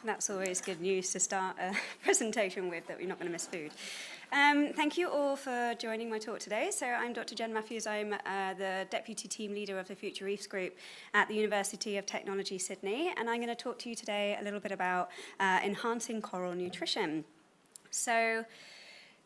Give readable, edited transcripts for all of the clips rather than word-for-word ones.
That's always good news to start a presentation with, that we're not going to miss food. Thank you all for joining my talk today. So I'm Dr. Jen Matthews. I'm the Deputy Team Leader of the Future Reefs Group at the University of Technology, Sydney. And I'm going to talk to you today a little bit about enhancing coral nutrition. So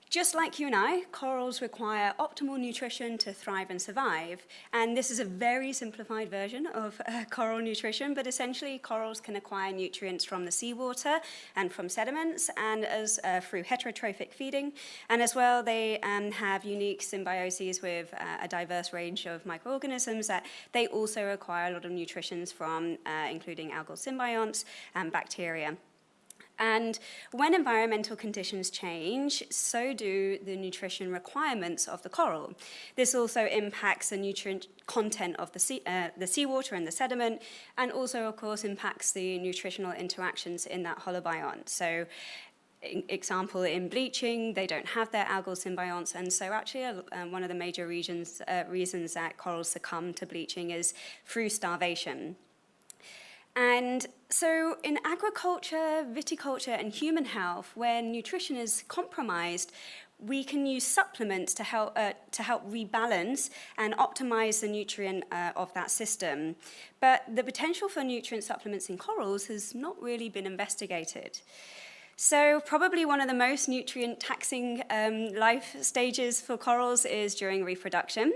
just like you and I, corals require optimal nutrition to thrive and survive. And this is a very simplified version of coral nutrition, but essentially corals can acquire nutrients from the seawater and from sediments, and as through heterotrophic feeding. And as well, they have unique symbioses with a diverse range of microorganisms that they also acquire a lot of nutrients from, including algal symbionts and bacteria. And when environmental conditions change, so do the nutrition requirements of the coral. This also impacts the nutrient content of the seawater and the sediment, and also, of course, impacts the nutritional interactions in that holobiont. So, example, in bleaching, they don't have their algal symbionts, and so actually one of the major reasons that corals succumb to bleaching is through starvation. And so in agriculture, viticulture, and human health, where nutrition is compromised, we can use supplements to help rebalance and optimize the nutrient of that system. But the potential for nutrient supplements in corals has not really been investigated. So probably one of the most nutrient-taxing life stages for corals is during reproduction.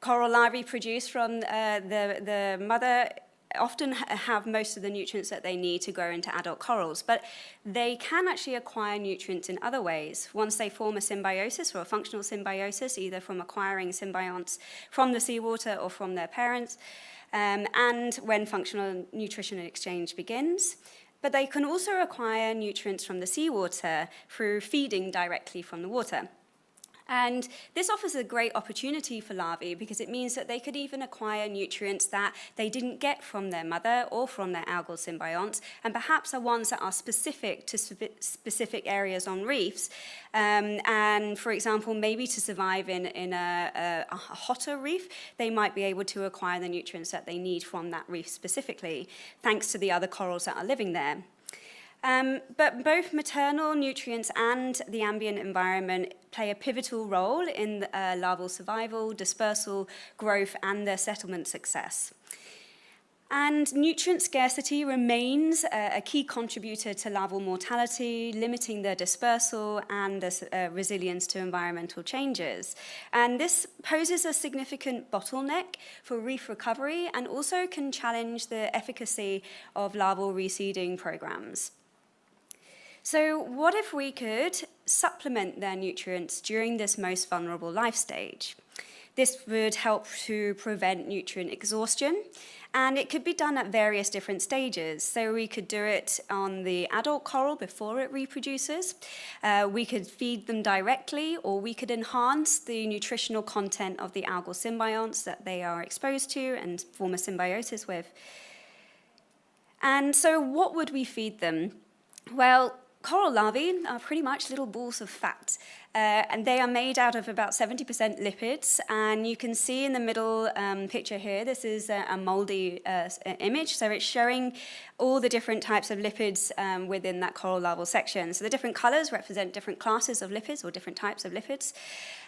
Coral larvae produced from the mother often have most of the nutrients that they need to grow into adult corals, but they can actually acquire nutrients in other ways. Once they form a symbiosis or a functional symbiosis, either from acquiring symbionts from the seawater or from their parents, and when functional nutrition exchange begins. But they can also acquire nutrients from the seawater through feeding directly from the water. And this offers a great opportunity for larvae because it means that they could even acquire nutrients that they didn't get from their mother or from their algal symbionts, and perhaps are ones that are specific to specific areas on reefs. And for example, maybe to survive in a hotter reef, they might be able to acquire the nutrients that they need from that reef specifically, thanks to the other corals that are living there. But both maternal nutrients and the ambient environment play a pivotal role in larval survival, dispersal, growth, and their settlement success. And nutrient scarcity remains a key contributor to larval mortality, limiting their dispersal and the resilience to environmental changes. And this poses a significant bottleneck for reef recovery and also can challenge the efficacy of larval reseeding programs. So what if we could supplement their nutrients during this most vulnerable life stage? This would help to prevent nutrient exhaustion, and it could be done at various different stages. So we could do it on the adult coral before it reproduces. We could feed them directly, or we could enhance the nutritional content of the algal symbionts that they are exposed to and form a symbiosis with. And so what would we feed them? Well, coral larvae are pretty much little balls of fat, and they are made out of about 70% lipids. And you can see in the middle picture here, this is a moldy image, so it's showing all the different types of lipids within that coral larval section. So the different colors represent different classes of lipids or different types of lipids.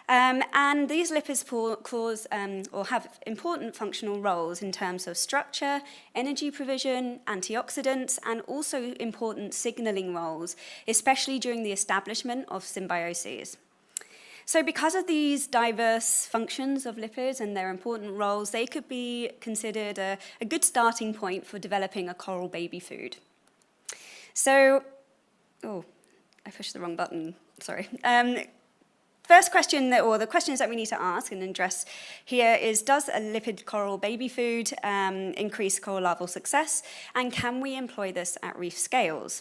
And these lipids cause or have important functional roles in terms of structure, energy provision, antioxidants, and also important signaling roles, especially during the establishment of symbioses. So because of these diverse functions of lipids and their important roles, they could be considered a good starting point for developing a coral baby food. So, I pushed the wrong button, sorry. First question, or the questions that we need to ask and address here is, does a lipid coral baby food increase coral larval success? And can we employ this at reef scales?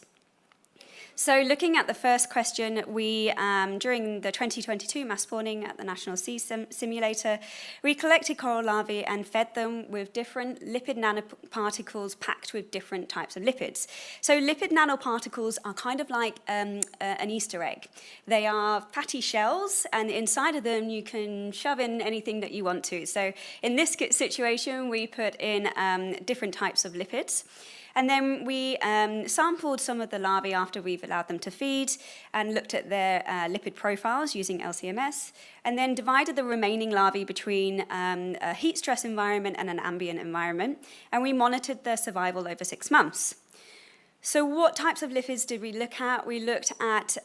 So looking at the first question, we, during the 2022 mass spawning at the National Sea Simulator, we collected coral larvae and fed them with different lipid nanoparticles packed with different types of lipids. So lipid nanoparticles are kind of like an Easter egg. They are fatty shells, and inside of them you can shove in anything that you want to. So in this situation, we put in different types of lipids. And then we sampled some of the larvae after we've allowed them to feed and looked at their lipid profiles using LCMS, and then divided the remaining larvae between a heat stress environment and an ambient environment, and we monitored their survival over 6 months. So what types of lipids did we look at? We looked at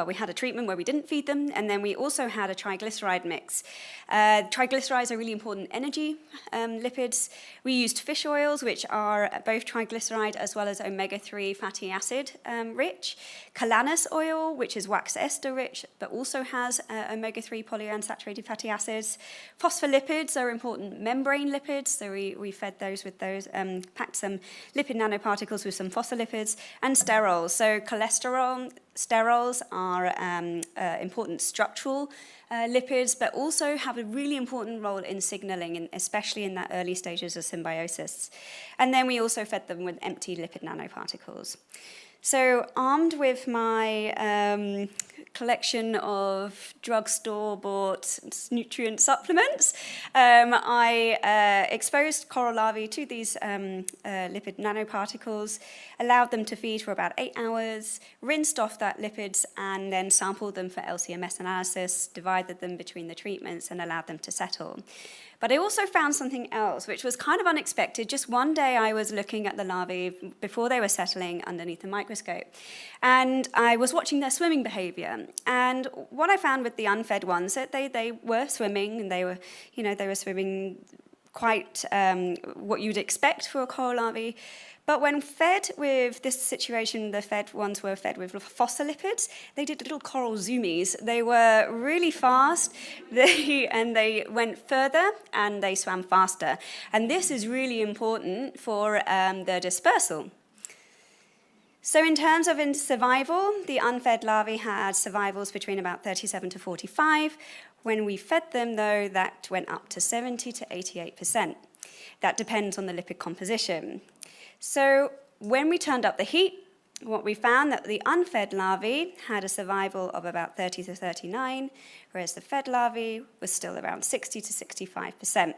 we had a treatment where we didn't feed them, and then we also had a triglyceride mix. Triglycerides are really important energy lipids. We used fish oils, which are both triglyceride as well as omega-3 fatty acid rich. Calanus oil, which is wax ester rich, but also has omega-3 polyunsaturated fatty acids. Phospholipids are important membrane lipids, so we fed those with those, packed some lipid nanoparticles with some phospholipids, and sterols. So sterols are important structural lipids, but also have a really important role in signaling, especially in that early stages of symbiosis. And then we also fed them with empty lipid nanoparticles. So armed with my collection of drugstore-bought nutrient supplements, I exposed coral larvae to these lipid nanoparticles, allowed them to feed for about 8 hours, rinsed off that lipids, and then sampled them for LCMS analysis, divided them between the treatments, and allowed them to settle. But I also found something else, which was kind of unexpected. Just one day I was looking at the larvae before they were settling underneath the microscope, and I was watching their swimming behavior. And what I found with the unfed ones, that they were swimming, and they were swimming quite what you'd expect for a coral larvae. But when fed with this situation, the fed ones were fed with phospholipids. They did little coral zoomies. They were really fast, and they went further, and they swam faster. And this is really important for their dispersal. So in terms of survival, the unfed larvae had survivals between about 37 to 45. When we fed them, though, that went up to 70 to 88%. That depends on the lipid composition. So when we turned up the heat, what we found that the unfed larvae had a survival of about 30 to 39, whereas the fed larvae was still around 60 to 65%.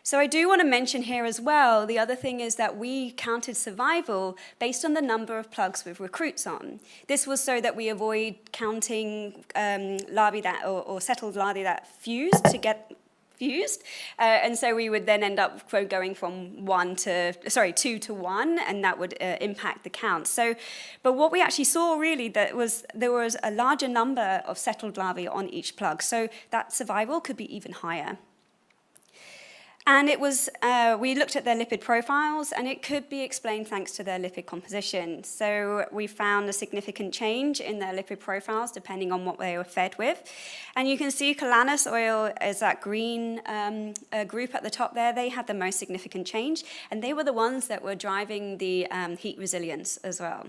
So I do want to mention here as well, the other thing is that we counted survival based on the number of plugs with recruits on. This was so that we avoid counting larvae that, or settled larvae that fused to get fused, and so we would then end up going from 2 to 1, and that would impact the count. So, but what we actually saw really there was a larger number of settled larvae on each plug, so that survival could be even higher. And it was, we looked at their lipid profiles, and it could be explained thanks to their lipid composition. So we found a significant change in their lipid profiles depending on what they were fed with. And you can see Calanus oil is that green group at the top there. They had the most significant change, and they were the ones that were driving the heat resilience as well.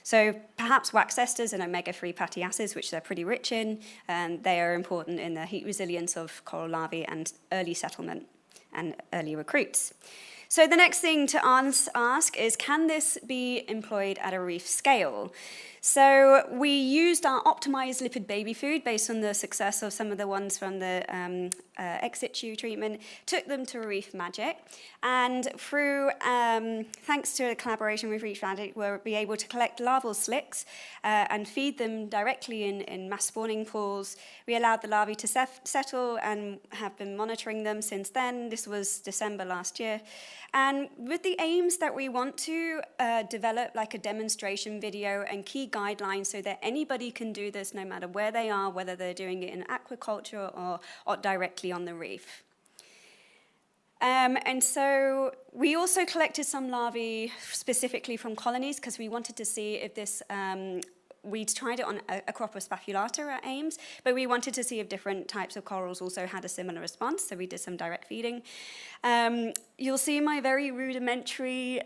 So perhaps wax esters and omega-3 fatty acids, which they're pretty rich in, and they are important in the heat resilience of coral larvae and early settlement and early recruits. So the next thing to ask is, can this be employed at a reef scale? So we used our optimized lipid baby food based on the success of some of the ones from the ex situ treatment, took them to Reef Magic, and through, thanks to a collaboration with Reef Magic, we'll be able to collect larval slicks and feed them directly in mass spawning pools. We allowed the larvae to settle and have been monitoring them since then. This was December last year. And with the aims that we want to develop like a demonstration video and key guidelines so that anybody can do this no matter where they are, whether they're doing it in aquaculture or directly on the reef. And so we also collected some larvae specifically from colonies because we wanted to see if this, we tried it on Acropus spatulata at Ames, but we wanted to see if different types of corals also had a similar response, so we did some direct feeding. You'll see my very rudimentary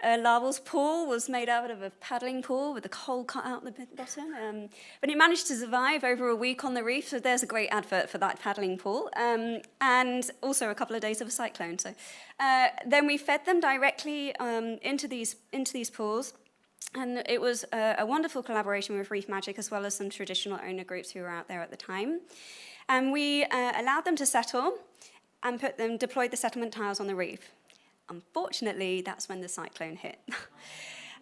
larval's pool was made out of a paddling pool with a hole cut out the bottom. But it managed to survive over a week on the reef, so there's a great advert for that paddling pool. And also a couple of days of a cyclone. So then we fed them directly into these pools. And it was a wonderful collaboration with Reef Magic as well as some traditional owner groups who were out there at the time. And we allowed them to settle and deployed the settlement tiles on the reef. Unfortunately, that's when the cyclone hit.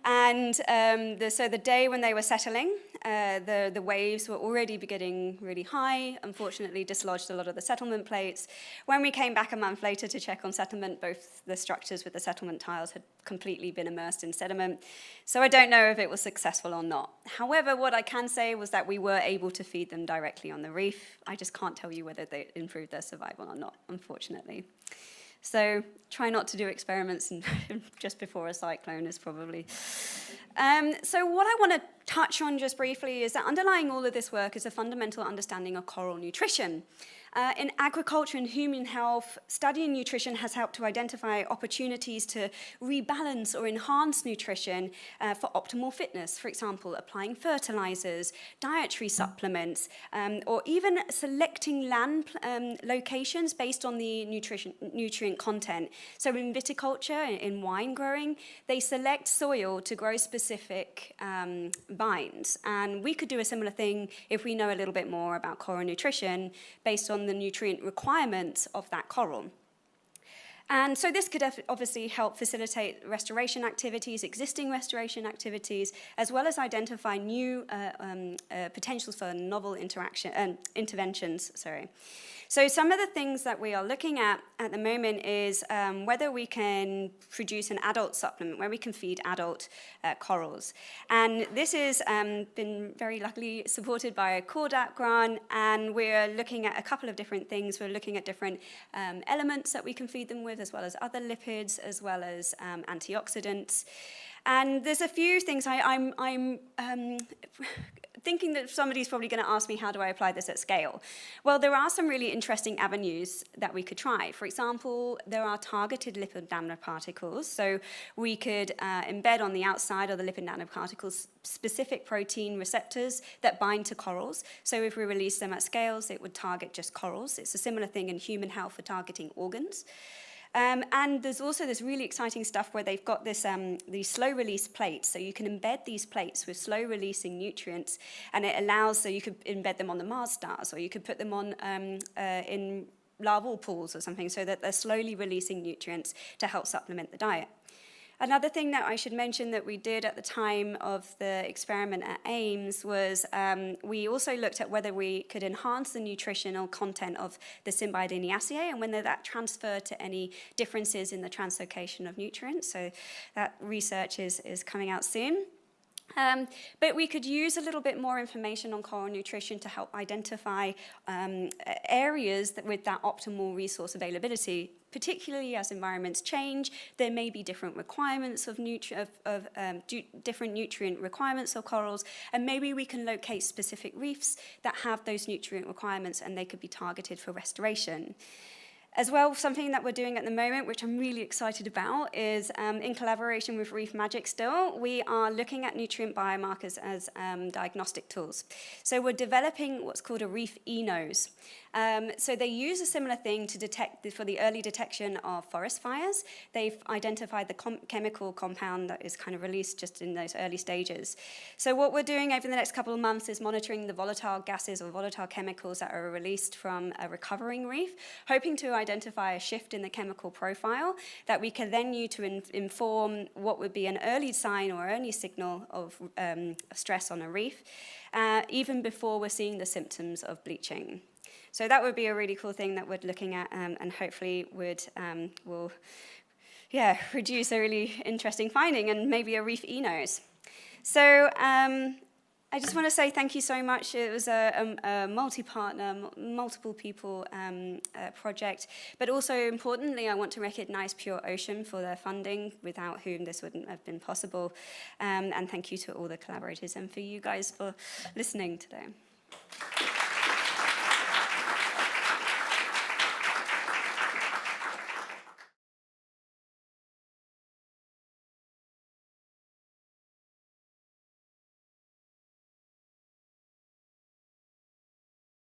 And so the day when they were settling, the waves were already getting really high, unfortunately dislodged a lot of the settlement plates. When we came back a month later to check on settlement, both the structures with the settlement tiles had completely been immersed in sediment. So I don't know if it was successful or not. However, what I can say was that we were able to feed them directly on the reef. I just can't tell you whether they improved their survival or not, unfortunately. So try not to do experiments just before a cyclone is probably. So what I want to touch on just briefly is that underlying all of this work is a fundamental understanding of coral nutrition. In agriculture and human health, studying nutrition has helped to identify opportunities to rebalance or enhance nutrition for optimal fitness. For example, applying fertilizers, dietary supplements, or even selecting land locations based on the nutrient content. So in viticulture, in wine growing, they select soil to grow specific vines. And we could do a similar thing if we know a little bit more about coral nutrition based on the nutrient requirements of that coral. And so this could obviously help facilitate restoration activities, existing restoration activities, as well as identify new potentials for novel interventions. So some of the things that we are looking at the moment is whether we can produce an adult supplement where we can feed adult corals. And this has been very luckily supported by a CORDAP grant, and we're looking at a couple of different things. We're looking at different elements that we can feed them with, as well as other lipids, as well as antioxidants. And there's a few things I'm thinking that somebody's probably going to ask me, how do I apply this at scale? Well, there are some really interesting avenues that we could try. For example, there are targeted lipid nanoparticles. So we could embed on the outside of the lipid nanoparticles specific protein receptors that bind to corals. So if we release them at scales, it would target just corals. It's a similar thing in human health for targeting organs. And there's also this really exciting stuff where they've got this these slow-release plates. So you can embed these plates with slow-releasing nutrients, and it allows, so you could embed them on the Mars stars, or you could put them on in larval pools or something, so that they're slowly releasing nutrients to help supplement the diet. Another thing that I should mention that we did at the time of the experiment at Ames was we also looked at whether we could enhance the nutritional content of the Symbiodiniaceae and whether that transferred to any differences in the translocation of nutrients. So that research is coming out soon. But we could use a little bit more information on coral nutrition to help identify areas with that optimal resource availability. Particularly as environments change, there may be different requirements of different nutrient requirements of corals, and maybe we can locate specific reefs that have those nutrient requirements, and they could be targeted for restoration. As well, something that we're doing at the moment, which I'm really excited about, is in collaboration with Reef Magic still, we are looking at nutrient biomarkers as diagnostic tools. So we're developing what's called a reef e-nose. So they use a similar thing to detect, for the early detection of forest fires. They've identified the chemical compound that is kind of released just in those early stages. So what we're doing over the next couple of months is monitoring the volatile gases or volatile chemicals that are released from a recovering reef, hoping to identify a shift in the chemical profile that we can then use to inform what would be an early sign or early signal of stress on a reef, even before we're seeing the symptoms of bleaching. So that would be a really cool thing that we're looking at, and hopefully will produce a really interesting finding and maybe a reef e-nose. So I just want to say thank you so much. It was a multi-partner, multiple people project, but also importantly, I want to recognize Pure Ocean for their funding, without whom this wouldn't have been possible. And thank you to all the collaborators and for you guys for listening today.